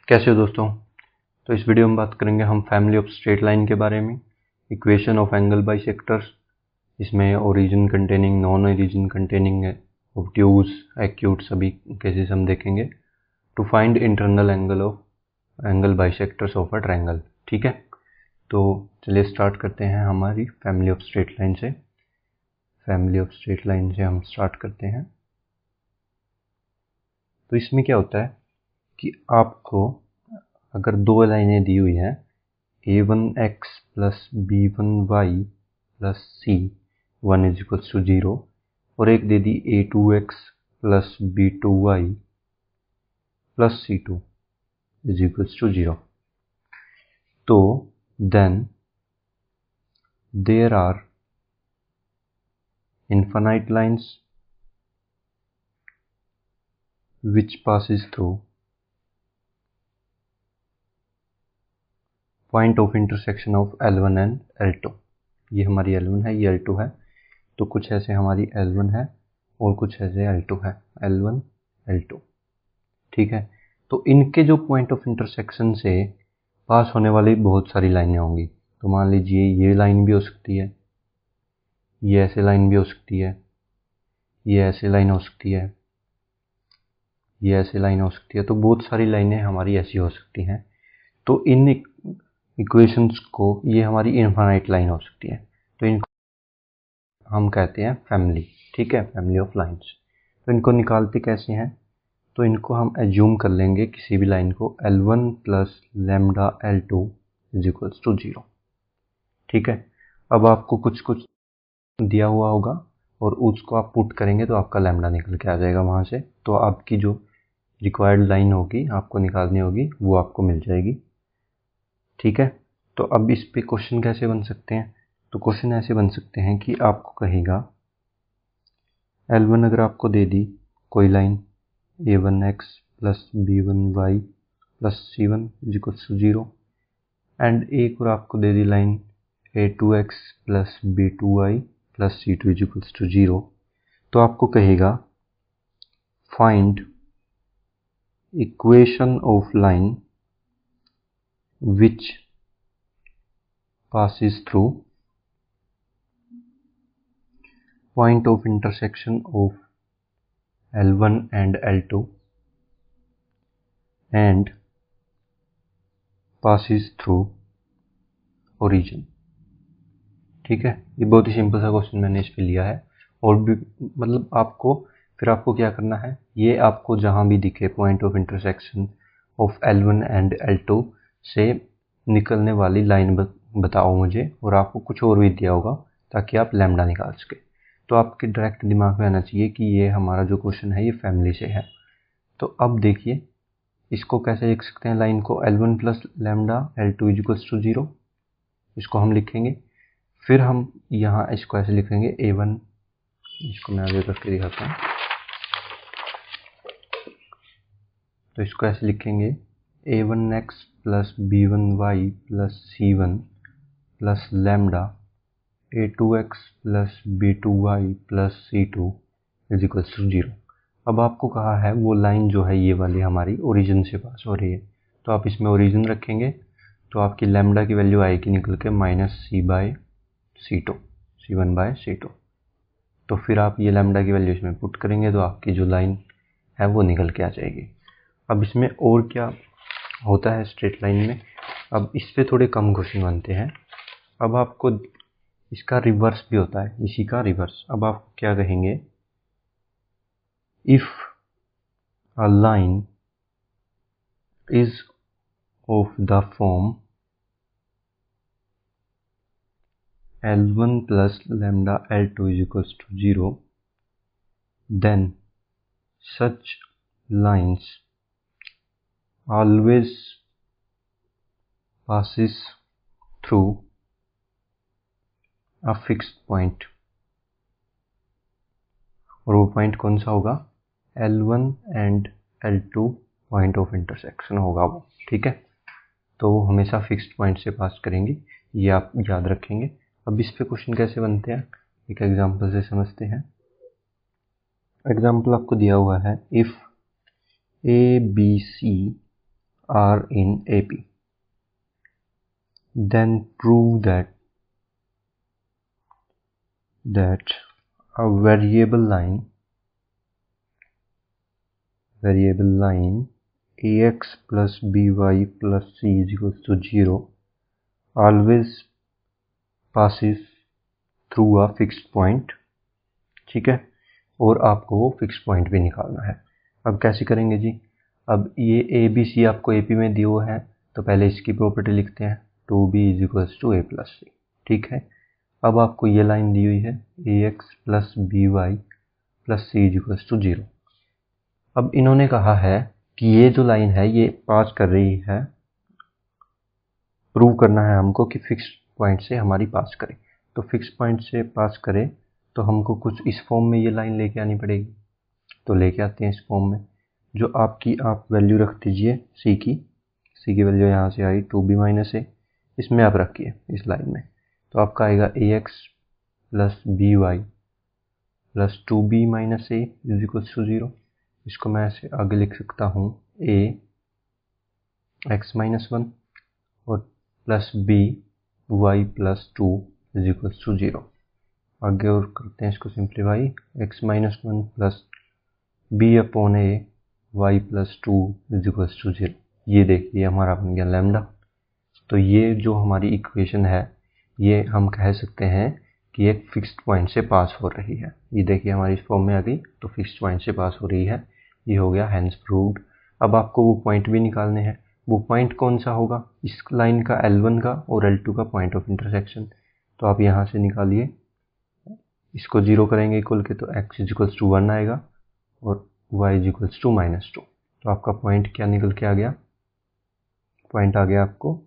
कैसे हो दोस्तों। तो इस वीडियो में बात करेंगे हम फैमिली ऑफ स्ट्रेट लाइन के बारे में, इक्वेशन ऑफ एंगल बाइसेक्टर्स, इसमें origin containing, non origin containing, obtuse, acute सभी केसेस हम देखेंगे। To find internal angle bisectors of a triangle. ठीक है, तो चलिए स्टार्ट करते हैं हमारी फैमिली ऑफ स्ट्रेट लाइन से। फैमिली ऑफ स्ट्रेट लाइन से हम स्टार्ट करते हैं। तो इसमें क्या होता है कि आपको अगर दो लाइनें दी हुई हैं a1x plus b1y plus c1 is equals to 0 और एक दे दी a2x plus b2y plus c2 is equals to 0, तो then there are infinite lines which passes through point of intersection of L1 and L2। ये हमारी L1 है, ये L2 है, तो कुछ ऐसे हमारी L1 है और कुछ ऐसे L2 है, L1 L2। ठीक है, तो इनके जो पॉइंट ऑफ इंटरसेक्शन से पास होने वाली बहुत सारी लाइनें होंगी। तो मान लीजिए ये लाइन भी हो सकती है, ये ऐसे लाइन भी हो सकती है, ये ऐसे लाइन हो सकती है, ये ऐसे लाइन हो सकती है, तो बहुत सारी लाइनें हमारी ऐसी हो सकती हैं। तो इन इक्वेशंस को, ये हमारी इनफाइनाइट लाइन हो सकती है, तो इनको हम कहते हैं फैमिली। ठीक है, फैमिली ऑफ लाइंस। तो इनको निकालते कैसे हैं, तो इनको हम एज्यूम कर लेंगे किसी भी लाइन को L1 plus lambda L2 is equals to 0। ठीक है, अब आपको कुछ कुछ दिया हुआ होगा और उसको आप पुट करेंगे तो आपका लैम्डा निकल के आ जाएगा वहाँ से। तो आपकी जो रिक्वायर्ड लाइन होगी आपको निकालनी होगी वो आपको मिल जाएगी। ठीक है, तो अब इस पे क्वेश्चन कैसे बन सकते हैं, तो क्वेश्चन ऐसे बन सकते हैं कि आपको कहेगा L1 अगर आपको दे दी कोई लाइन a1x plus b1y plus c1 is equals to 0 and एक और आपको दे दी लाइन a2x plus b2y plus c2 is equals to 0, तो आपको कहेगा find equation of line which passes through point of intersection of L1 and L2 and passes through origin। ठीक है, ये बहुत ही सिंपल सा क्वेश्चन मैंने इस पे लिया है। और भी मतलब आपको क्या करना है, ये आपको जहां भी दिखे point of intersection of L1 and L2 से निकलने वाली लाइन बताओ मुझे, और आपको कुछ और भी दिया होगा ताकि आप लैम्डा निकाल सके। तो आपके डायरेक्ट दिमाग में आना चाहिए कि ये हमारा जो क्वेश्चन है ये फैमिली से है। तो अब देखिए इसको कैसे लिख सकते हैं, लाइन को L1 plus lambda L2 is equals to 0, इसको हम लिखेंगे। फिर हम यहाँ इसको ऐसे लिखेंगे a1, इसको मैं आगे करके दिखाता हूँ। तो इसको ऐसे लिखेंगे a1x plus b1y plus c1 plus lambda a2x plus b2y plus c2 is equals to 0। अब आपको कहा है वो लाइन जो है ये वाली हमारी ओरिजिन से पास हो रही है, तो आप इसमें ओरिजिन रखेंगे तो आपकी लैम्डा की वैल्यू आएगी निकल के C1 बाय C2। तो फिर आप ये लैम्डा की वैल्यू इसमें पुट करेंगे तो आपकी जो लाइन है वो निकल के आ जाएगी। अब इसमें और क्या होता है स्ट्रेट लाइन में, अब इस पे थोड़े कम क्वेश्चन बनते हैं। अब आपको इसका रिवर्स भी होता है, इसी का रिवर्स। अब आप क्या कहेंगे, if a line is of the form L1 plus lambda L2 is equals to 0, then such lines always passes through a fixed point। और वो पॉइंट कौन सा होगा, L1 and L2 point of intersection होगा वो। ठीक है, तो वो हमेशा फिक्स्ड पॉइंट से पास करेंगे, ये आप याद रखेंगे। अब इस पे क्वेश्चन कैसे बनते हैं, एक एग्जांपल से समझते हैं। एग्जांपल आपको दिया हुआ है, if A B C are in AP. Then prove that a variable line ax plus by plus c is equals to 0 always passes through a fixed point. ठीक है, और आपको वो फिक्स पॉइंट भी निकालना है। अब कैसे करेंगे जी? अब ये ए बी सी आपको एपी में दिया हुआ है, तो पहले इसकी प्रॉपर्टी लिखते हैं 2b is equals to a plus C. ठीक है, अब आपको ये लाइन दी हुई है ax plus B Y plus C is equals to 0। अब इन्होंने कहा है कि ये जो लाइन है ये पास कर रही है, प्रूव करना है हमको कि फिक्स पॉइंट से हमारी पास करे। तो फिक्स पॉइंट से पास करे तो हमको कुछ इस फॉर्म में ये लाइन लेके आनी पड़ेगी। तो लेके आते हैं इस फॉर्म में, जो आप वैल्यू रख दीजिए सी की वैल्यू यहाँ से आई 2b माइनस ए, इसमें आप रखिए इस लाइन में। तो आपका आएगा ax plus B Y plus 2b minus A is equals to 0। इसको मैं ऐसे आगे लिख सकता हूँ a x माइनस 1 और plus b y plus 2 is equals to 0। आगे और करते हैं इसको simplify, x minus 1 plus b upon A y plus 2 is equals to 0। ये देखिए हमारा बन गया लैम्डा। तो ये जो हमारी इक्वेशन है ये हम कह सकते हैं कि एक फिक्स्ड पॉइंट से पास हो रही है। ये देखिए हमारी इस फॉर्म में आ गई, तो फिक्स्ड पॉइंट से पास हो रही है। ये हो गया हैंस प्रूव्ड। अब आपको वो पॉइंट भी निकालने हैं। वो पॉइंट कौन सा होगा? इस लाइन का L1 का और L2 का पॉइंट ऑफ इंटरसेक्शन। तो आप यहाँ से निकालिए, इसको 0 करेंगे इक्वल के, तो x इज इक्वल्स टू 1 आएगा और y इज इक्वल्स टू -2। तो आपका पॉइंट क्या निकल के आ गया? पॉइंट आ गया आपको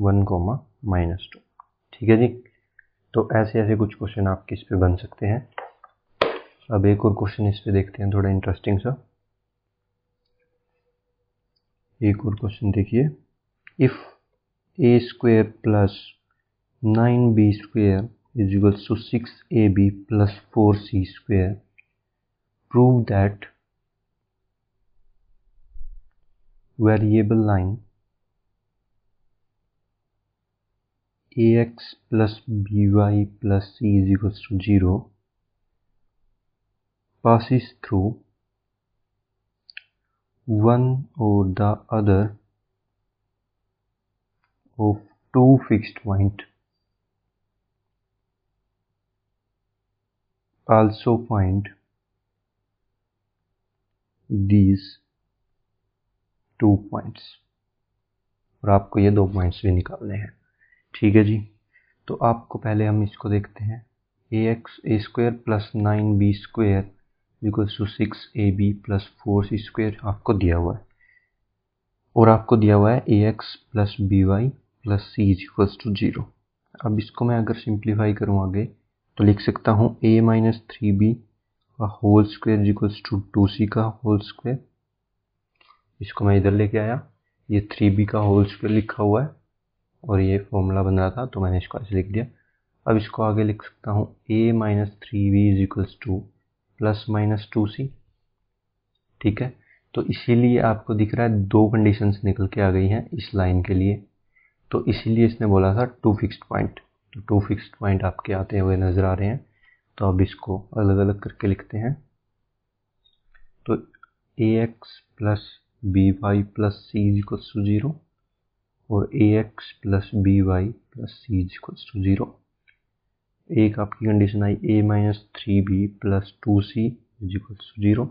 1, -2। ठीक है जी। तो ऐसे ऐसे कुछ क्वेश्चन आपके इस पे बन सकते हैं। अब एक और क्वेश्चन इस पे देखते हैं, थोड़ा इंटरेस्टिंग सा। एक और क्वेश्चन देखिए, if a square plus 9b square is equals to 6ab plus 4c square, prove that variable line ax plus by plus c is equals to 0 passes through one or the other of two fixed points. Also find these 2 points। और आपको ये 2 points भी निकालने हैं। ठीक है जी। तो आपको पहले हम इसको देखते हैं, a square plus 9b square equals to 6ab plus 4c square आपको दिया हुआ है, और आपको दिया हुआ है ax plus by plus c equals to 0। अब इसको मैं अगर सिंप्लीफाई करूँ आगे तो लिख सकता हूँ a माइनस 3b का whole square equals to 2c का होल स्क्वायर। इसको मैं इधर लेके आया, ये 3b का होल स्क्वायर लिखा हुआ है और ये फॉर्मूला बन रहा था तो मैंने इसको ऐसे लिख दिया। अब इसको आगे लिख सकता हूँ a minus 3b is equals two plus minus 2c। ठीक है, तो इसीलिए आपको दिख रहा है 2 कंडीशंस निकल के आ गई हैं इस लाइन के लिए। तो इसीलिए इसने बोला था 2 फिक्स्ड पॉइंट। तो 2 फिक्स्ड पॉइंट आपके आते हुए नजर आ रहे हैं। तो अब इसको अलग अलग करके लिखते हैं। तो ax plus B Y plus C is equals to 0 और ax plus B Y plus C is equals to 0। एक आपकी condition I a minus 3b plus 2c is equals to 0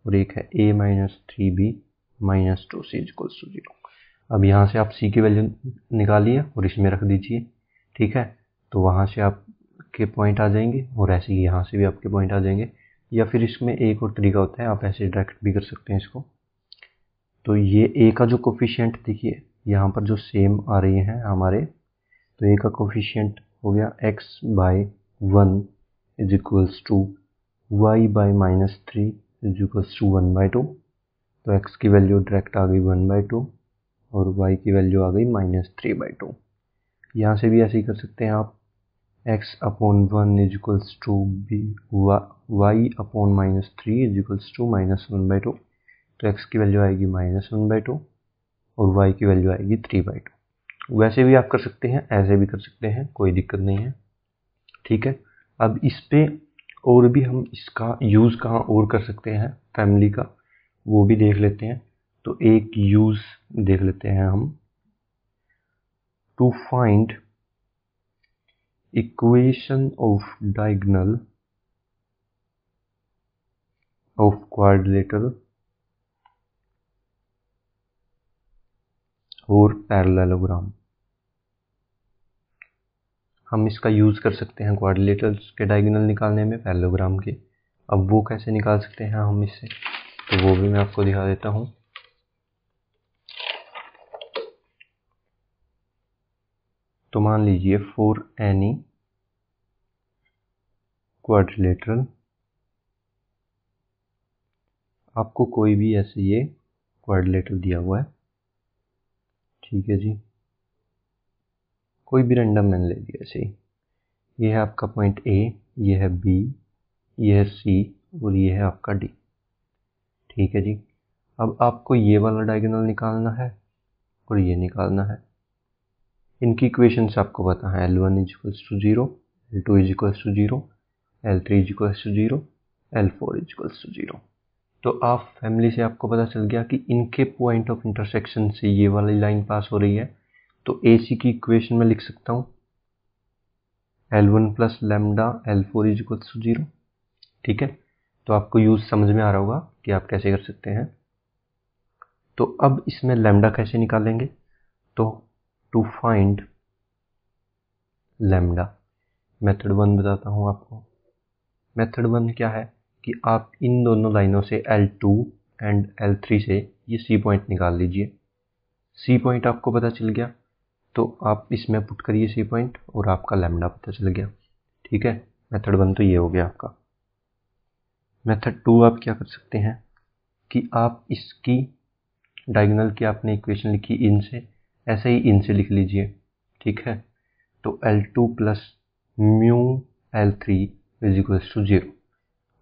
और एक है a minus 3b minus 2c is equals to 0। अब यहाँ से आप c की वैल्यू निकालिए और इसमें रख दीजिए। ठीक है, तो वहाँ से आपके पॉइंट आ जाएंगे और ऐसे ही यहाँ से भी आपके पॉइंट आ जाएंगे। या फिर इसमें एक और तरीका होता है, आप ऐसे डायरेक्ट भी कर सकते हैं इसको। तो ये a का जो कोफिशिएंट देखिए यहाँ पर जो सेम आ रही हैं हमारे, तो a का कोफिशिएंट हो गया x by 1 is equals to y by minus 3 is equals to 1 by 2। तो x की वैल्यू डायरेक्ट आ गई 1 बाय 2 और y की वैल्यू आ गई माइनस 3 बाय 2। यहाँ से भी ऐसे ही कर सकते हैं आप, x upon 1 is equals to y upon minus 3 is equals to minus 1 by 2। तो x की वैल्यू आएगी माइनस 1 बाय 2 और y की वैल्यू आएगी 3/2। वैसे भी आप कर सकते हैं, ऐसे भी कर सकते हैं, कोई दिक्कत नहीं है, ठीक है। अब इस पे और भी हम इसका यूज़ कहाँ और कर सकते हैं फैमिली का, वो भी देख लेते हैं। तो एक यूज़ देख लेते हैं हम, to find equation of diagonal of quadrilateral और पैरेललोग्राम। हम इसका यूज़ कर सकते हैं क्वाड्रिलेटरल्स के डायगोनल निकालने में, पैरेललोग्राम के। अब वो कैसे निकाल सकते हैं हम इससे, तो वो भी मैं आपको दिखा देता हूँ। तो मान लीजिए फॉर एनी क्वाड्रिलेटरल, आपको कोई भी ऐसे ये क्वाड्रिलेटरल दिया हुआ है, ठीक है जी, कोई भी रैंडम मैंने ले लिया ऐसे ही। ये है आपका पॉइंट ए, ये है बी, ये है सी और ये है आपका डी, ठीक है जी। अब आपको ये वाला डायगोनल निकालना है और ये निकालना है। इनकी इक्वेशंस आपको पता है, L1 = 0, L2 = 0, L3 = 0, L4 = 0। तो आप फैमिली से आपको पता चल गया कि इनके पॉइंट ऑफ इंटरसेक्शन से ये वाली लाइन पास हो रही है। तो AC की इक्वेशन में लिख सकता हूँ L1 + लैम्डा L4 = 0, ठीक है। तो आपको यूज समझ में आ रहा होगा कि आप कैसे कर सकते हैं। तो अब इसमें लैम्डा कैसे निकालेंगे, तो टू फाइंड लैम्डा, मेथड 1 बताता हूँ आपको। मेथड 1 क्या है कि आप इन दोनों लाइनों से L2 एंड L3 से ये C पॉइंट निकाल लीजिए। C पॉइंट आपको पता चल गया तो आप इसमें पुट करिए C पॉइंट और आपका लैम्डा पता चल गया, ठीक है। मेथड 1 तो ये हो गया आपका। मेथड 2 आप क्या कर सकते हैं कि आप इसकी डायगोनल की आपने इक्वेशन लिखी इन से, ऐसे ही इन से लिख लीजिए, ठीक है। तो L2 + म्यू L3 = 0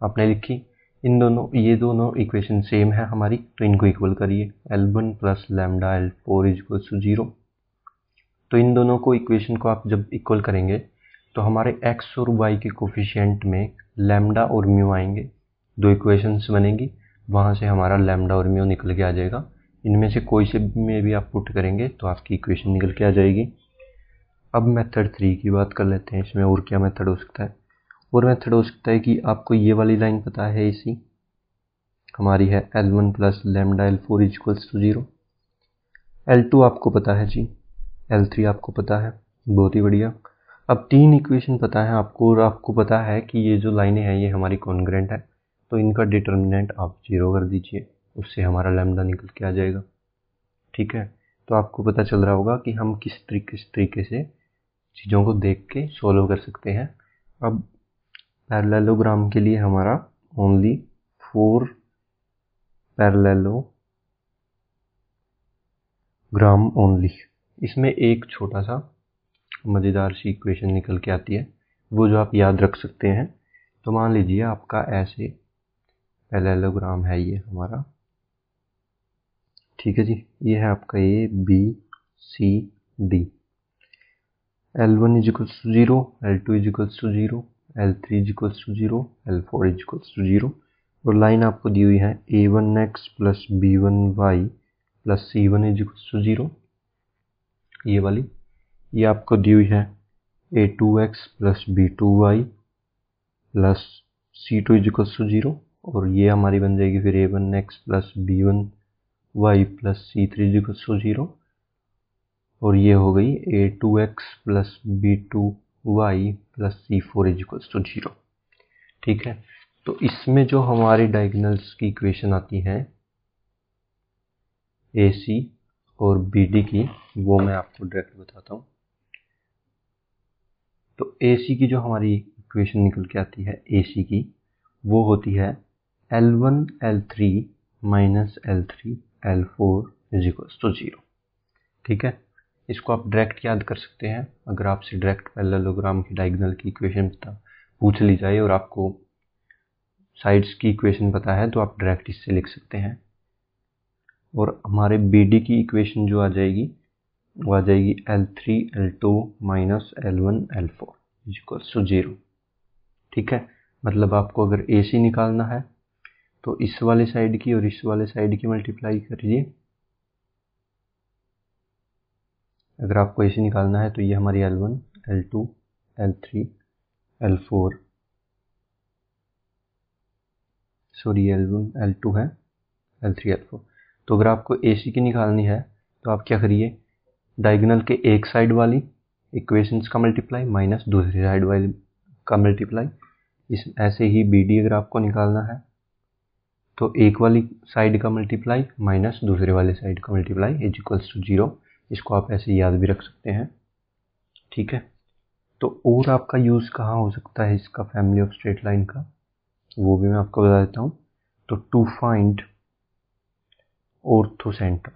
आपने लिखी। इन दोनों, ये दोनों इक्वेशन सेम है हमारी, तो इनको इक्वल करिए। L1 + lambda L4 = 0। तो इन दोनों को इक्वेशन को आप जब इक्वल करेंगे तो हमारे x और y के कोफिशिएंट में लैम्डा और म्यू आएंगे, दो इक्वेशंस बनेंगी, वहाँ से हमारा लैम्डा और म्यू निकल के आ जाएगा। इनमें से कोई से में भी आप पुट करेंगे तो आपकी इक्वेशन निकल के आ जाएगी। अब मेथड 3 की बात कर लेते हैं। इसमें और क्या मेथड हो सकता है, और मेथड हो सकता है कि आपको ये वाली लाइन पता है, इसी हमारी है L1 + लैम्डा L4 = 0। L2 आपको पता है जी, L3 आपको पता है, बहुत ही बढ़िया। अब 3 इक्वेशन पता है आपको और आपको पता है कि ये जो लाइनें हैं ये हमारी कॉन्ग्रुएंट है, तो इनका डिटर्मिनेंट आप 0 कर दीजिए, उससे हमारा लैम्डा निकल के आ जाएगा, ठीक है। तो आपको पता चल रहा होगा कि हम किस तरीके से चीज़ों को देख के सोल्व कर सकते हैं। अब पैरेललोग्राम के लिए हमारा ओनली 4 पैरेललोग्राम ओनली, इसमें एक छोटा सा मज़ेदार सी इक्वेशन निकल के आती है, वो जो आप याद रख सकते हैं। तो मान लीजिए आपका ऐसे पैरेललोग्राम है ये हमारा, ठीक है जी। ये है आपका A B C D, L1 = 0, L2 = 0, L3 = 0, L4 = 0, और लाइन आपको दी हुई है A1x + B1y + C1 = 0, ये वाली। ये आपको दी हुई है A2x + B2y + C2 = 0, और ये हमारी बन जाएगी फिर A1x + B1y + C3 = 0, और ये हो गई A2x + B2y + C4 = 0, ठीक है। तो इसमें जो हमारी डायगोनल्स की इक्वेशन आती हैं AC और BD की, वो मैं आपको डायरेक्ट बताता हूँ। तो AC की जो हमारी इक्वेशन निकल के आती है AC की, वो होती है L1 L3 - L3 L4 = 0, ठीक है। इसको आप डायरेक्ट याद कर सकते हैं। अगर आपसे डायरेक्ट पैरेललोग्राम की डायगोनल की इक्वेशन पूछ ली जाए और आपको साइड्स की इक्वेशन पता है तो आप डायरेक्ट इससे लिख सकते हैं। और हमारे बी डी की इक्वेशन जो आ जाएगी वो आ जाएगी L3 L2 minus L1 L4 equals to 0। ठीक है, मतलब आपको अगर AC निकालना है तो इस वाले साइड की और इस वाले साइड की मल्टीप्लाई करिए। अगर आपको AC निकालना है तो ये हमारी L1 L2 L3 L4 sorry L1 L2 है L3 L4। तो अगर आपको AC की निकालनी है तो आप क्या करिए, डायगोनल के एक साइड वाली इक्वेशंस का मल्टीप्लाई माइनस दूसरी साइड वाली का मल्टीप्लाई। इस ऐसे ही BD अगर आपको निकालना है तो एक वाली साइड का मल्टीप्लाई माइनस दूसरे वाले साइड का मल्टीप्लाई इज इक्वल्स टू 0। इसको आप ऐसे याद भी रख सकते हैं। ठीक है, तो और आपका यूज़ कहाँ हो सकता है इसका फैमिली ऑफ स्ट्रेट लाइन का, वो भी मैं आपको बता देता हूँ। तो टू फाइंड ऑर्थोसेंटर,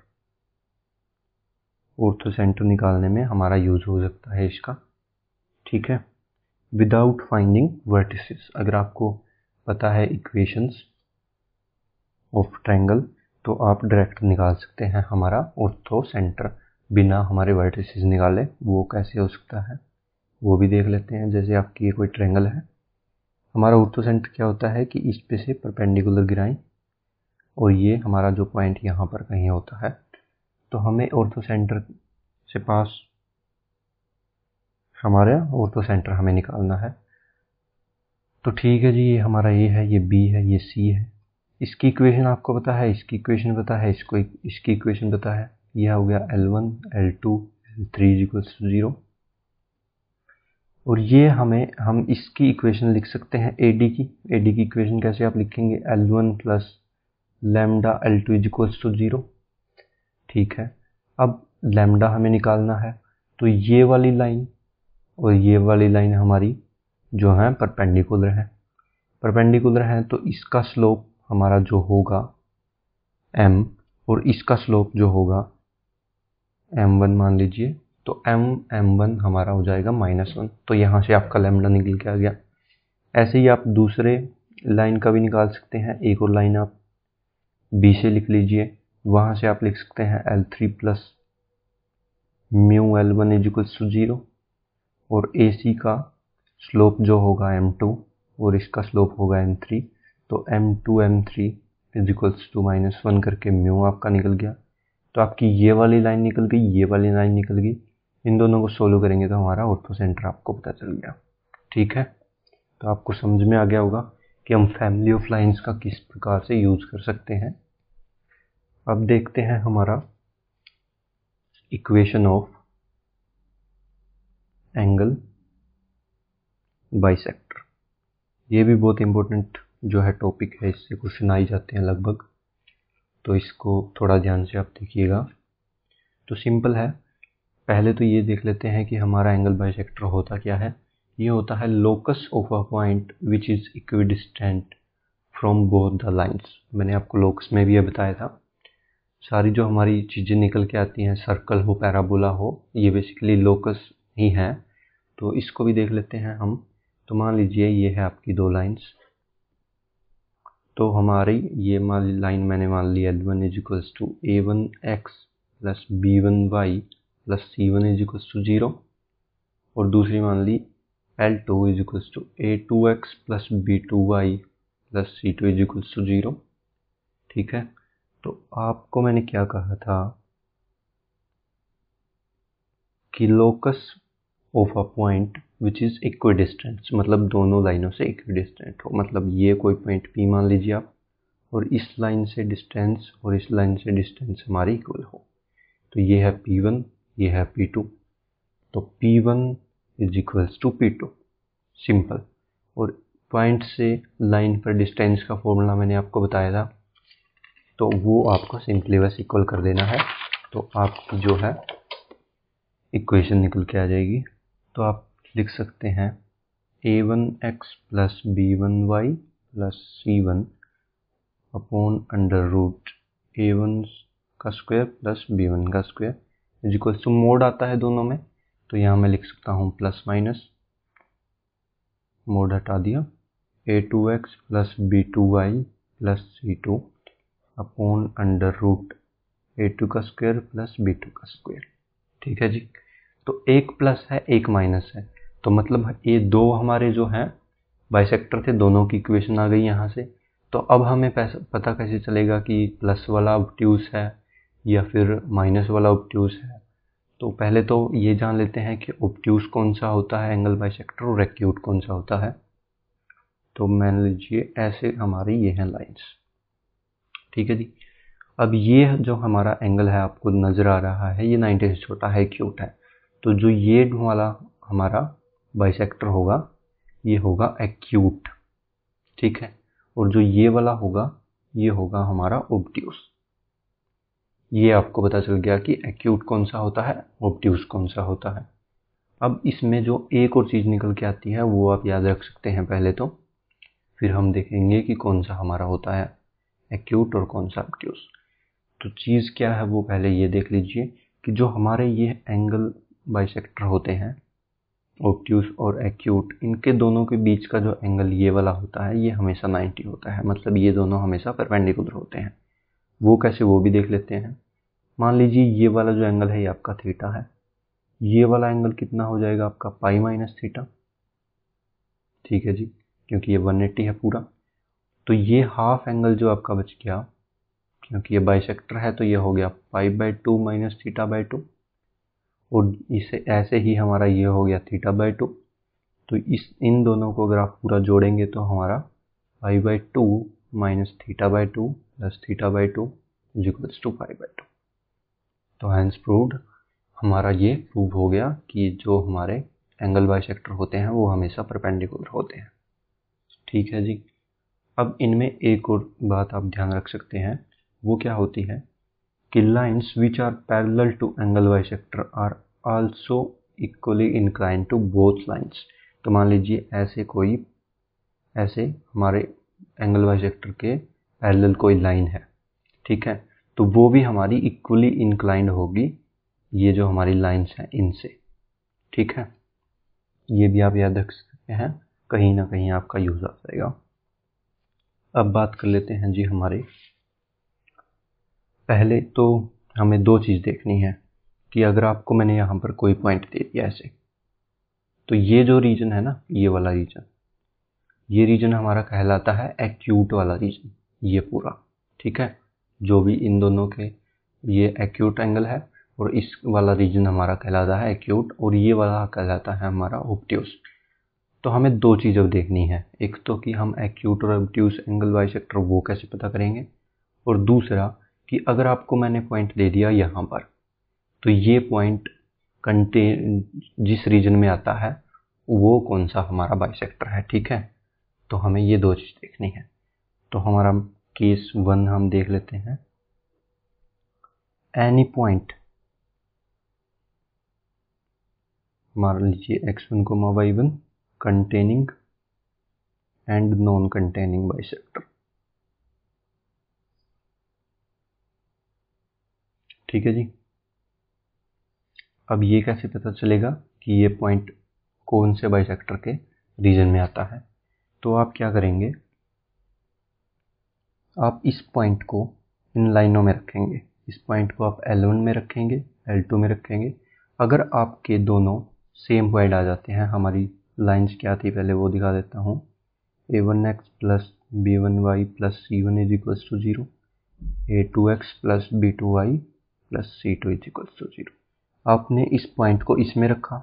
ऑर्थोसेंटर निकालने में हमारा यूज़ हो सकता है इसका। ठीक है, विदाउट फाइंडिंग वर्टिसेस, अगर आपको पता है इक्वेशंस ऑफ ट्रायंगल तो आप डायरेक्ट निकाल सकते हैं हमारा ऑर्थोसेंटर बिना हमारे वर्टिसेस निकाले। वो कैसे हो सकता है वो भी देख लेते हैं। जैसे आपकी ये कोई ट्रायंगल है, हमारा ऑर्थोसेंटर क्या होता है कि इस पे से परपेंडिकुलर गिराएं और ये हमारा जो पॉइंट यहाँ पर कहीं होता है, तो हमें ऑर्थोसेंटर से पास हमारा ऑर्थोसेंटर हमें निकालना है। तो ठीक है जी, ये हमारा ए है, ये बी है, ये सी है। इसकी इक्वेशन आपको पता है, इसकी इक्वेशन पता है, इसकी इक्वेशन पता है। यह हो गया L1 L2 L3 equals to 0। और ये हम इसकी इक्वेशन लिख सकते हैं AD की इक्वेशन कैसे आप लिखेंगे, L1 plus lambda L2 equals to 0। ठीक है, अब लैम्डा हमें निकालना है तो ये वाली लाइन और ये वाली लाइन हमारी जो है परपेंडिकुलर है तो इसका स्लोप हमारा जो होगा m और इसका स्लोप जो होगा m1 मान लीजिए, तो m1 हमारा हो जाएगा -1। तो यहाँ से आपका लैम्डा निकल के आ गया। ऐसे ही आप दूसरे लाइन का भी निकाल सकते हैं। एक और लाइन आप B से लिख लीजिए, वहाँ से आप लिख सकते हैं L3 plus mu L1 equals to 0 और AC का स्लोप जो होगा m2 और इसका स्लोप होगा m3, तो m2 m3 is equals to -1 करके म्यू आपका निकल गया। तो आपकी ये वाली लाइन निकल गई, ये वाली लाइन निकल गई। इन दोनों को सोल्व करेंगे तो हमारा ऑर्थोसेंटर आपको पता चल गया। ठीक है, तो आपको समझ में आ गया होगा कि हम फैमिली ऑफ लाइंस का किस प्रकार से यूज कर सकते हैं। अब देखते हैं हमारा इक्वेशन ऑफ एंगल बाइसेक्टर। ये भी बहुत इंपॉर्टेंट जो है टॉपिक है, इससे क्वेश्चन आ ही जाते हैं लगभग, तो इसको थोड़ा ध्यान से आप देखिएगा। तो सिंपल है, पहले तो ये देख लेते हैं कि हमारा एंगल बाइसेक्टर होता क्या है। ये होता है locus of a point which is equidistant from both the lines. मैंने आपको लोकस में भी ये बताया था। सारी जो हमारी चीज़ें निकल के आती हैं, सर्कल हो पैराबोला हो, ये बेसिकली लोकस ही हैं। तो इसको भी देख लेते हैं हम। तो मान लीजिए ये है आपकी दो लाइंस, तो हमारी ये लाइन मैंने मान ली L1 is equals to A1x plus B1y plus C1 is equals to 0 और दूसरी मान ली L2 is equals to A2x plus B2y plus C2 is equals to 0। ठीक है, तो आपको मैंने क्या कहा था कि locus of a point which is equidistant, मतलब दोनों लाइनों से इक्विडिस्टेंट हो। मतलब ये कोई पॉइंट P मान लीजिए आप, और इस लाइन से डिस्टेंस और इस लाइन से डिस्टेंस हमारी इक्वल हो। तो ये है P1, ये है P2, तो P1 is equals to P2, simple. और पॉइंट से लाइन पर डिस्टेंस का फॉर्मूला मैंने आपको बताया था, तो वो आपको सिंपली बस इक्वल कर देना है, तो आपकी जो है इक्वेशन निकल के आ जाएगी। तो आप लिख सकते हैं A1x plus B1y plus C1 upon under root A1 का स्क्वायर प्लस B1 का square is equals to mod आता है दोनों में, तो यहाँ मैं लिख सकता हूँ प्लस माइनस, मोड हटा दिया, A2x plus B2y plus C2 upon under root a2 का स्क्वायर प्लस b2 का स्क्वायर। ठीक है जी। तो एक प्लस है एक माइनस है, तो मतलब ये दो हमारे जो हैं बाइसेक्टर थे, दोनों की इक्वेशन आ गई यहाँ से। तो अब हमें पता कैसे चलेगा कि प्लस वाला ऑब्ट्यूज है या फिर माइनस वाला ऑब्ट्यूज है। तो पहले तो ये जान लेते हैं कि ऑब्ट्यूज कौन सा होता है एंगल बाइसेक्टर और एक्यूट कौन सा होता है। तो मान लीजिए ऐसे हमारी ये हैं लाइंस। ठीक है जी। अब ये जो हमारा एंगल है आपको नज़र आ रहा है, ये 90 से छोटा है, एक्यूट है। तो जो ये वाला हमारा बाइसेक्टर होगा ये होगा एक्यूट। ठीक है। और जो ये वाला होगा ये होगा हमारा ऑब्ट्यूज। ये आपको पता चल गया कि एक्यूट कौन सा होता है, ऑब्ट्यूज कौन सा होता है। अब इसमें जो एक और चीज़ निकल के आती है वो आप याद रख सकते हैं पहले तो, फिर हम देखेंगे कि कौन सा हमारा होता है एक्यूट और कौन सा ऑब्ट्यूज। तो चीज़ क्या है वो पहले ये देख लीजिए कि जो हमारे ये एंगल बाइसेक्टर होते हैं ऑब्ट्यूज और एक्यूट, इनके दोनों के बीच का जो एंगल ये वाला होता है ये हमेशा 90 होता है, मतलब ये दोनों हमेशा परपेंडिकुलर होते हैं। वो कैसे वो भी देख लेते हैं। मान लीजिए ये वाला जो एंगल है ये आपका थीटा है, ये वाला एंगल कितना हो जाएगा आपका पाई माइनस थीटा। ठीक है जी, क्योंकि ये 180 है पूरा। तो ये हाफ एंगल जो आपका बच गया, क्योंकि ये बाइसेक्टर है तो ये हो गया पाई/2 माइनस थीटा/2, और इसे ऐसे ही हमारा ये हो गया थीटा/2। तो इन दोनों को अगर आप पूरा जोड़ेंगे तो हमारा पाई/2 माइनस थीटा/2 प्लस थीटा/2 इज इक्वल्स टू पाई/2। तो हैंस प्रूव्ड, हमारा ये प्रूव हो गया कि जो हमारे एंगल बाइसेक्टर होते हैं वो हमेशा परपेंडिकुलर होते हैं। ठीक है जी। अब इनमें एक और बात आप ध्यान रख सकते हैं, वो क्या होती है कि lines which are parallel to angle bisector are also equally inclined to both lines. तो मान लीजिए ऐसे हमारे एंगल बाइसेक्टर के पैरेलल कोई लाइन है, ठीक है, तो वो भी हमारी इक्वली इंक्लाइंड होगी ये जो हमारी लाइन्स हैं इनसे। ठीक है, ये भी आप याद रख सकते हैं, कहीं ना कहीं आपका यूज आ जाएगा। अब बात कर लेते हैं जी हमारे, पहले तो हमें दो चीज़ देखनी है कि अगर आपको मैंने यहाँ पर कोई पॉइंट दे दिया ऐसे, तो ये जो रीजन है ना, ये वाला रीजन, ये रीजन हमारा कहलाता है एक्यूट वाला रीजन, ये पूरा। ठीक है, जो भी इन दोनों के ये एक्यूट एंगल है और इस वाला रीजन हमारा कहलाता है एक्यूट, और ये वाला कहलाता है हमारा ऑब्ट्यूज। तो हमें दो चीज़ अब देखनी है, एक तो कि हम एक्यूट और ऑब्ट्यूज एंगल बाइसेक्टर वो कैसे पता करेंगे, और दूसरा कि अगर आपको मैंने पॉइंट दे दिया यहाँ पर, तो ये पॉइंट जिस रीजन में आता है वो कौन सा हमारा बाइसेक्टर है। ठीक है, तो हमें ये दो चीज़ देखनी है। तो हमारा केस 1 हम देख लेते हैं। एनी पॉइंट, मान लीजिए x1, y1 containing and non containing bisector. ठीक है जी। अब ये कैसे पता चलेगा कि ये पॉइंट कौन से बाइसेक्टर के रीजन में आता है। तो आप क्या करेंगे, आप इस पॉइंट को इन लाइनों में रखेंगे, इस पॉइंट को आप L1 में रखेंगे, L2 में रखेंगे। अगर आपके दोनों सेम पॉइंट आ जाते हैं, हमारी लाइंस क्या थी पहले वो दिखा देता हूँ, a1x plus b1y plus c1 is equals to 0, a2x plus b2y plus c2 is equals to 0। आपने इस पॉइंट को इसमें रखा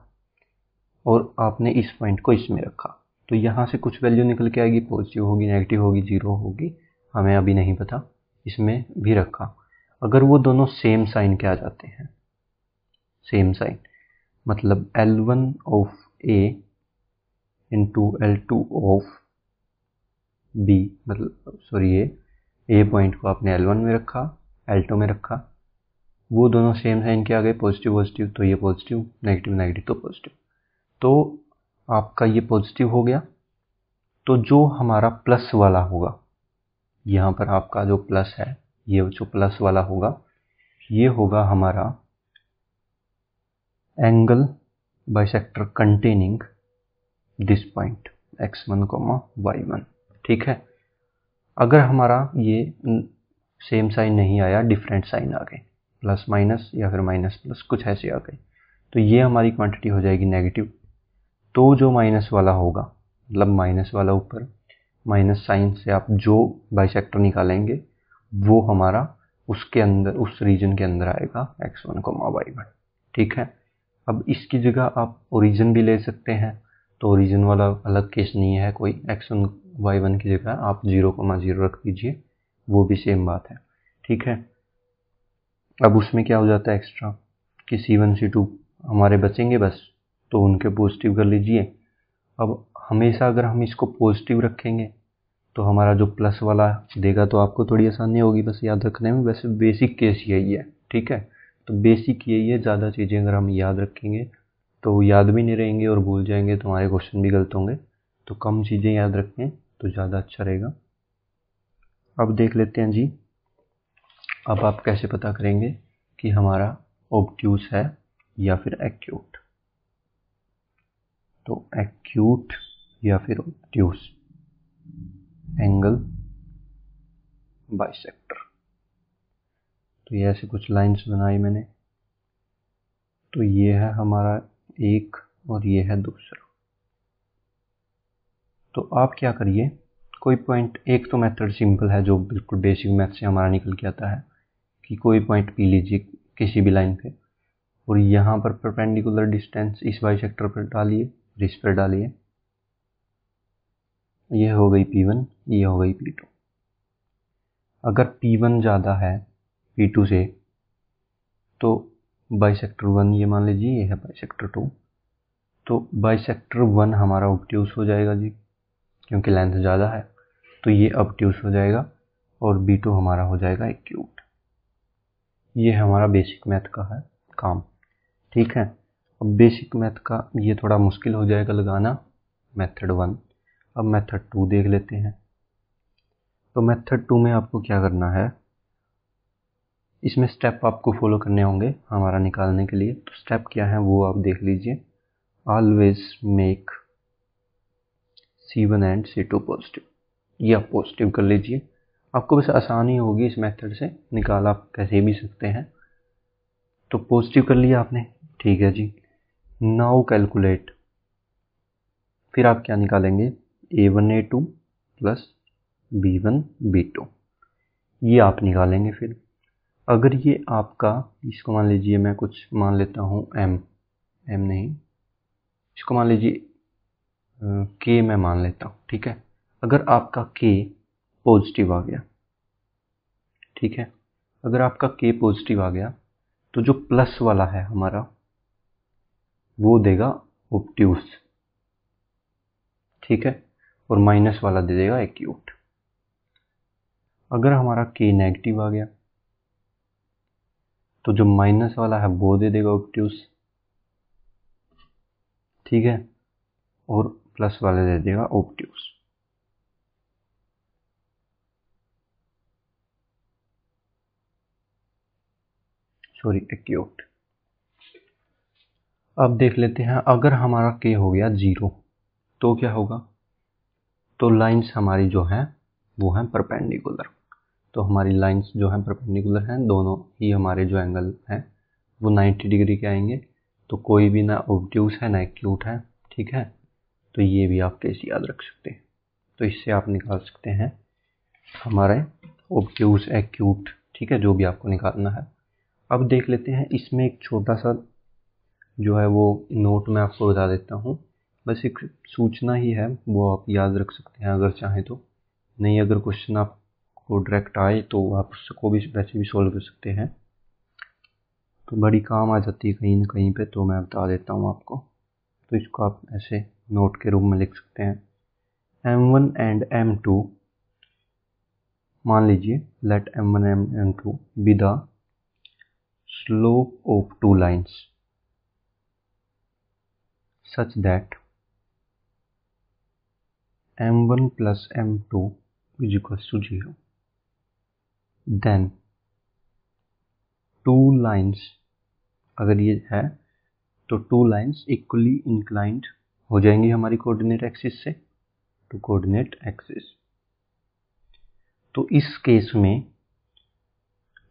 और आपने इस पॉइंट को इसमें रखा, तो यहाँ से कुछ वैल्यू निकल के आएगी, पॉजिटिव होगी, नेगेटिव होगी, जीरो होगी, हमें अभी नहीं पता। इसमें भी रखा, अगर वो दोनों सेम साइन के आ जाते हैं, सेम साइन मतलब L1 of A into L2 of B, मतलब सॉरी A पॉइंट को आपने L1 में रखा, L2 में रखा, वो दोनों सेम साइन के आ गए, पॉजिटिव पॉजिटिव, तो ये पॉजिटिव, नेगेटिव नेगेटिव तो पॉजिटिव, तो आपका ये पॉजिटिव हो गया। तो जो हमारा प्लस वाला होगा, यहाँ पर आपका जो प्लस है, ये जो प्लस वाला होगा ये होगा हमारा angle bisector containing this point x1, y1। ठीक है, अगर हमारा ये सेम साइन नहीं आया, डिफरेंट साइन आ गए, प्लस माइनस या फिर माइनस प्लस कुछ ऐसे आ गए, तो ये हमारी क्वांटिटी हो जाएगी नेगेटिव। तो जो माइनस वाला होगा, मतलब माइनस वाला ऊपर माइनस साइन से आप जो बाइसेक्टर निकालेंगे वो हमारा उसके अंदर, उस रीजन के अंदर आएगा x1, y1। ठीक है। अब इसकी जगह आप ओरिजिन भी ले सकते हैं, तो ओरिजिन वाला अलग केस नहीं है कोई, x1 y1 की जगह आप 0,0 रख दीजिए, वो भी सेम बात है। ठीक है। अब उसमें क्या हो जाता है एक्स्ट्रा कि C1 C2 हमारे बचेंगे बस, तो उनके पॉजिटिव कर लीजिए। अब हमेशा अगर हम इसको पॉजिटिव रखेंगे तो हमारा जो प्लस वाला देगा तो आपको थोड़ी आसानी होगी बस याद रखने में। वैसे बेसिक केस यही है। ठीक है। तो बेसिक यही है, ज़्यादा चीज़ें अगर हम याद रखेंगे तो याद भी नहीं रहेंगे और भूल जाएंगे तो हमारे क्वेश्चन भी गलत होंगे। तो कम चीज़ें याद रखें तो ज़्यादा अच्छा रहेगा। अब देख लेते हैं जी, अब आप कैसे पता करेंगे कि हमारा ऑब्ट्यूस है या फिर एक्यूट। तो एक्यूट या फिर ऑब्ट्यूस एंगल बाइसेक्टर। तो ये ऐसे कुछ लाइंस बनाई मैंने, तो ये है हमारा एक और ये है दूसरा। तो आप क्या करिए, कोई पॉइंट, एक तो मेथड सिंपल है जो बिल्कुल बेसिक मैथ से हमारा निकल के आता है कि कोई पॉइंट पी लीजिए किसी भी लाइन पे और यहाँ पर परपेंडिकुलर डिस्टेंस इस बाइसेक्टर पर डालिए, इस पर डालिए। ये हो गई P1, ये हो गई P2। अगर P1 ज़्यादा है P2 से तो बाइसेक्टर 1 ये मान लीजिए, ये है बाइसेक्टर 2, तो बाइसेक्टर 1 हमारा ऑब्ट्यूस हो जाएगा जी, क्योंकि लेंथ ज़्यादा है तो ये ऑब्ट्यूस हो जाएगा और B2 हमारा हो जाएगा एक्यूट। ये हमारा बेसिक मैथ का है काम। ठीक है। अब बेसिक मैथ का ये थोड़ा मुश्किल हो जाएगा लगाना, मेथड 1। अब मेथड 2 देख लेते हैं। तो मेथड 2 में आपको क्या करना है, इसमें स्टेप आपको फॉलो करने होंगे हमारा निकालने के लिए। तो स्टेप क्या है वो आप देख लीजिए। Always make C1 and C2 positive, ये आप पॉजिटिव कर लीजिए। आपको बस आसानी होगी इस मेथड से, निकाल आप कैसे भी सकते हैं। तो पॉजिटिव कर लिया आपने, ठीक है जी। नाउ कैलकुलेट, फिर आप क्या निकालेंगे, A1 A2 plus B1 B2, ये आप निकालेंगे। फिर अगर ये आपका, इसको मान लीजिए मैं कुछ मान लेता हूँ M नहीं, इसको मान लीजिए K मैं मान लेता हूँ। ठीक है। अगर आपका K पॉजिटिव आ गया, ठीक है, अगर आपका K पॉजिटिव आ गया तो जो प्लस वाला है हमारा वो देगा ऑब्ट्यूस, ठीक है, और माइनस वाला दे देगा एक्यूट। अगर हमारा K नेगेटिव आ गया तो जो माइनस वाला है वो दे देगा ऑब्ट्यूस, ठीक है, और प्लस वाले दे देगा ऑब्ट्यूस। Sorry, acute. अब देख लेते हैं, अगर हमारा K हो गया 0 तो क्या होगा, तो लाइंस हमारी जो हैं वो हैं परपेंडिकुलर। तो हमारी लाइंस जो हैं परपेंडिकुलर हैं, दोनों ही हमारे जो एंगल हैं वो 90 डिग्री के आएंगे। तो कोई भी ना ऑब्ट्यूस है ना एक्यूट है। ठीक है। तो ये भी आप कैसे याद रख सकते हैं, तो इससे आप निकाल सकते हैं हमारे ऑब्ट्यूस एक्यूट। ठीक है, जो भी आपको निकालना है। अब देख लेते हैं, इसमें एक छोटा सा जो है वो नोट मैं आपको बता देता हूँ, बस एक सूचना ही है, वो आप याद रख सकते हैं अगर चाहें तो। नहीं, अगर क्वेश्चन आपको डायरेक्ट आए तो आप उसको भी वैसे भी सॉल्व कर सकते हैं, तो बड़ी काम आ जाती है कहीं ना कहीं पे, तो मैं बता देता हूँ आपको। तो इसको आप ऐसे नोट के रूप में लिख सकते हैं, M1 एंड M2, मान लीजिए let M1 and M2 be the slope of two lines such that M1 plus M2 is equals to 0, then two lines, अगर ये है तो टू लाइन्स इक्वली इंक्लाइंड हो जाएंगी हमारी कोऑर्डिनेट एक्सिस से, टू कोऑर्डिनेट एक्सिस। तो इस केस में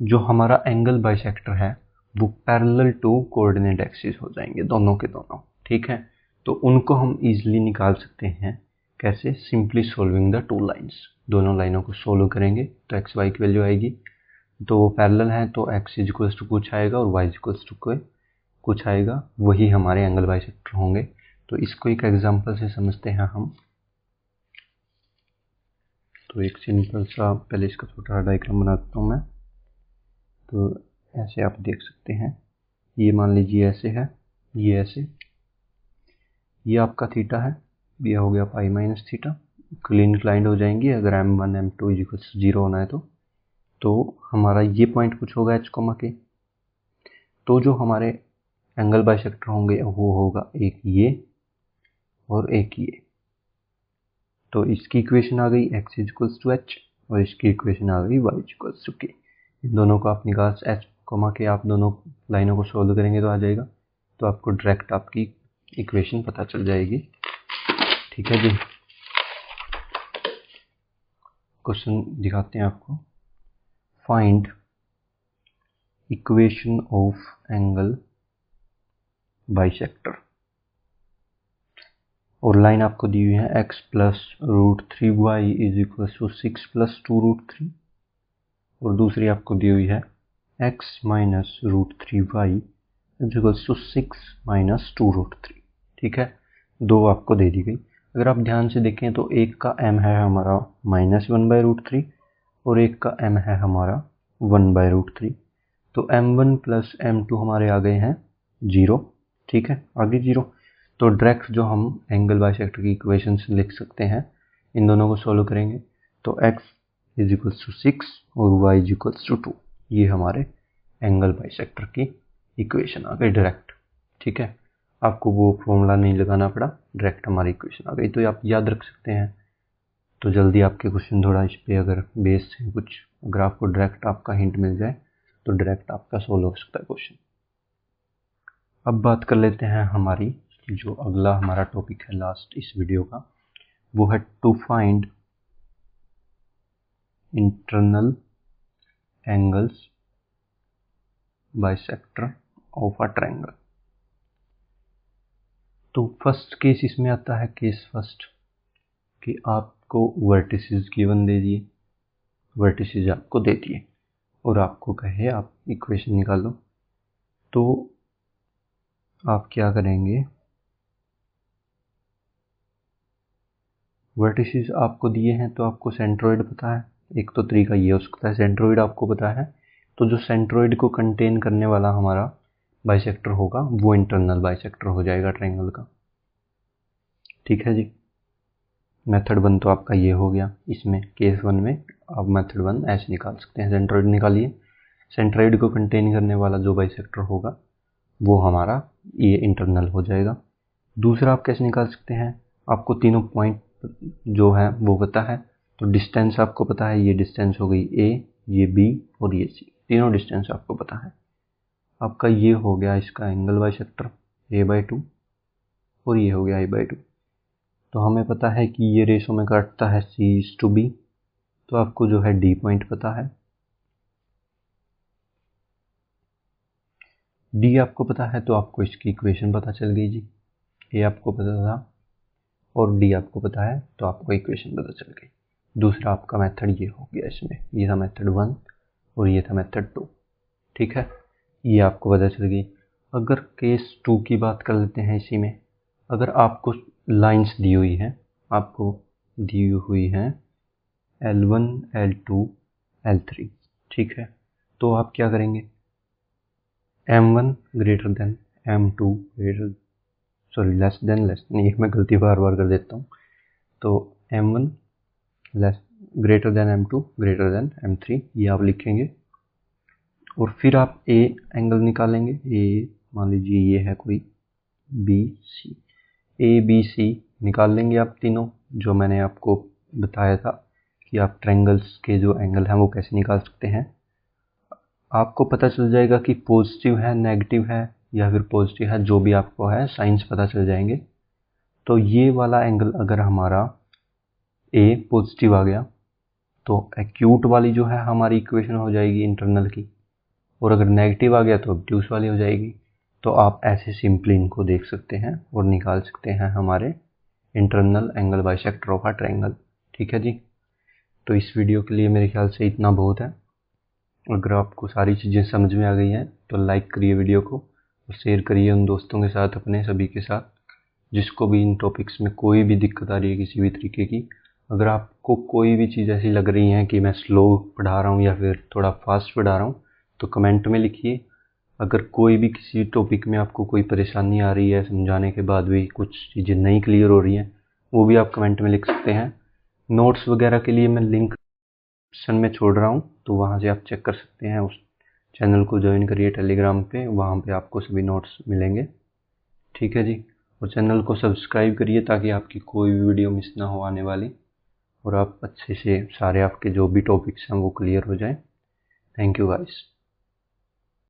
जो हमारा एंगल बाइसेक्टर है वो पैरेलल टू कोऑर्डिनेट एक्सिस हो जाएंगे दोनों के दोनों, ठीक है। तो उनको हम इजीली निकाल सकते हैं कैसे, simply solving the two lines. दोनों लाइनों को सोल्व करेंगे तो एक्स वाई की वैल्यू आएगी, तो वो पैरेलल है तो एक्स इज इक्वल्स टू कुछ आएगा और वाई इज इक्वल्स टू कुछ आएगा, वही हमारे एंगल बाइसेक्टर होंगे। तो इसको एक एग्जांपल से समझते हैं हम। तो एक सिंपल सा पहले इसका छोटा सा डायग्राम बनाता हूँ मैं। तो ऐसे आप देख सकते हैं, ये मान लीजिए ऐसे है, ये ऐसे, ये आपका थीटा है, ये हो गया पाई माइनस थीटा, इंक्लाइंड हो जाएंगी अगर m1 m2 इक्वल्स 0 होना है तो हमारा ये पॉइंट कुछ होगा h, के। तो जो हमारे एंगल बाइसेक्टर होंगे वो होगा एक ये और एक ये। तो इसकी इक्वेशन आ गई x इक्वल्स टू h और इसकी इक्वेशन आ गई y इक्वल्स टू k। इन दोनों को आप निकाल h, के आप दोनों लाइनों को सोल्व करेंगे तो आ जाएगा। तो आपको डायरेक्ट आपकी इक्वेशन पता चल जाएगी, ठीक है जी। क्वेश्चन दिखाते हैं आपको। Find equation of angle bisector, और लाइन आपको दी हुई है x plus root 3y is equal to 6 plus 2 root 3, और दूसरी आपको दी हुई है x minus root 3y is equal to 6 minus 2 root 3, ठीक है। दो आपको दे दी गई। अगर आप ध्यान से देखें तो एक का m है हमारा माइनस 1/√3 और एक का m है हमारा 1/√3। तो m1 प्लस m2 हमारे आ गए हैं 0, ठीक है, आगे 0। तो डायरेक्ट जो हम एंगल बाइसेक्टर की इक्वेशन लिख सकते हैं, इन दोनों को सॉल्व करेंगे तो x इज इक्वल्स टू 6 और y इज इक्वल्स टू 2, ये हमारे एंगल बाइसेक्टर की इक्वेशन आ गई डायरेक्ट, ठीक है। आपको वो फॉर्मूला नहीं लगाना पड़ा, डायरेक्ट हमारी इक्वेशन आ गई। तो आप याद रख सकते हैं। तो जल्दी आपके क्वेश्चन थोड़ा इस पर अगर बेस है कुछ, अगर आपको डायरेक्ट आपका हिंट मिल जाए तो डायरेक्ट आपका सोल्व हो सकता है क्वेश्चन। अब बात कर लेते हैं हमारी जो अगला हमारा टॉपिक है लास्ट इस वीडियो का, वो है to find internal angles bisector of a triangle. तो फर्स्ट केस इसमें आता है, केस फर्स्ट, कि आपको वर्टिसेस गिवन दे दिए, वर्टिसेस आपको दे दिए और आपको कहे आप इक्वेशन निकालो। तो आप क्या करेंगे, वर्टिसेस आपको दिए हैं तो आपको सेंट्रोइड पता है। एक तो तरीका ये हो सकता है, सेंट्रोइड आपको पता है तो जो सेंट्रोइड को कंटेन करने वाला हमारा बाइसेक्टर होगा वो इंटरनल बाइसेक्टर हो जाएगा ट्रायंगल का, ठीक है जी। मेथड 1 तो आपका ये हो गया। इसमें केस 1 में आप मेथड 1 ऐसे निकाल सकते हैं, सेंट्रोइड निकालिए, सेंट्रोइड को कंटेन करने वाला जो बाइसेक्टर होगा वो हमारा ये इंटरनल हो जाएगा। दूसरा आप कैसे निकाल सकते हैं, आपको तीनों पॉइंट जो है वो पता है, तो डिस्टेंस आपको पता है, ये डिस्टेंस हो गई a, ये b और ये c, तीनों डिस्टेंस आपको पता है। आपका ये हो गया इसका एंगल बाइसेक्टर a/2 और ये हो गया a/2। तो हमें पता है कि ये रेशो में काटता है c/b, तो आपको जो है d पॉइंट पता है, d आपको पता है तो आपको इसकी इक्वेशन पता चल गई जी। a आपको पता था और d आपको पता है तो आपको इक्वेशन पता चल गई। दूसरा आपका मेथड ये हो गया, इसमें ये था मेथड 1 और ये था मेथड 2, ठीक है, ये आपको पता चल गई। अगर केस 2 की बात कर लेते हैं, इसी में अगर आपको लाइंस दी हुई है, आपको दी हुई है L1, L2, L3, ठीक है, तो आप क्या करेंगे, M1 greater than M2 less than, ये मैं गलती बार बार कर देता हूँ। तो M1 greater than M2 greater than M3, ये आप लिखेंगे और फिर आप A एंगल निकालेंगे। A मान लीजिए ये है कोई BC, ABC निकाल लेंगे आप तीनों, जो मैंने आपको बताया था कि आप ट्रायंगल्स के जो एंगल हैं वो कैसे निकाल सकते हैं। आपको पता चल जाएगा कि पॉजिटिव है, नेगेटिव है या फिर पॉजिटिव है, जो भी आपको है साइंस पता चल जाएंगे। तो ये वाला एंगल अगर हमारा A पॉजिटिव आ गया तो एक्यूट वाली जो है हमारी इक्वेशन हो जाएगी इंटरनल की, और अगर नेगेटिव आ गया तो ऑब्ट्यूस वाली हो जाएगी। तो आप ऐसे सिंपली इनको देख सकते हैं और निकाल सकते हैं हमारे internal angle bisector of a triangle. ठीक है जी, तो इस वीडियो के लिए मेरे ख्याल से इतना बहुत है। अगर आपको सारी चीज़ें समझ में आ गई हैं तो लाइक करिए वीडियो को और शेयर करिए उन दोस्तों के साथ, अपने सभी के साथ, जिसको भी इन टॉपिक्स में कोई भी दिक्कत आ रही है किसी भी तरीके की। अगर आपको कोई भी चीज़ ऐसी लग रही है कि मैं स्लो पढ़ा रहा हूँ या फिर थोड़ा फास्ट पढ़ा रहा हूँ तो कमेंट में लिखिए। अगर कोई भी किसी टॉपिक में आपको कोई परेशानी आ रही है, समझाने के बाद भी कुछ चीज़ें नहीं क्लियर हो रही हैं, वो भी आप कमेंट में लिख सकते हैं। नोट्स वगैरह के लिए मैं लिंक डिस्क्रिप्शन में छोड़ रहा हूँ, तो वहाँ से आप चेक कर सकते हैं। उस चैनल को ज्वाइन करिए टेलीग्राम पे, वहाँ पे आपको सभी नोट्स मिलेंगे। ठीक है जी, और चैनल को सब्सक्राइब करिए ताकि आपकी कोई भी वीडियो मिस ना हो आने वाली, और आप अच्छे से सारे आपके जो भी टॉपिक्स हैं वो क्लियर हो जाएं। Thank you guys.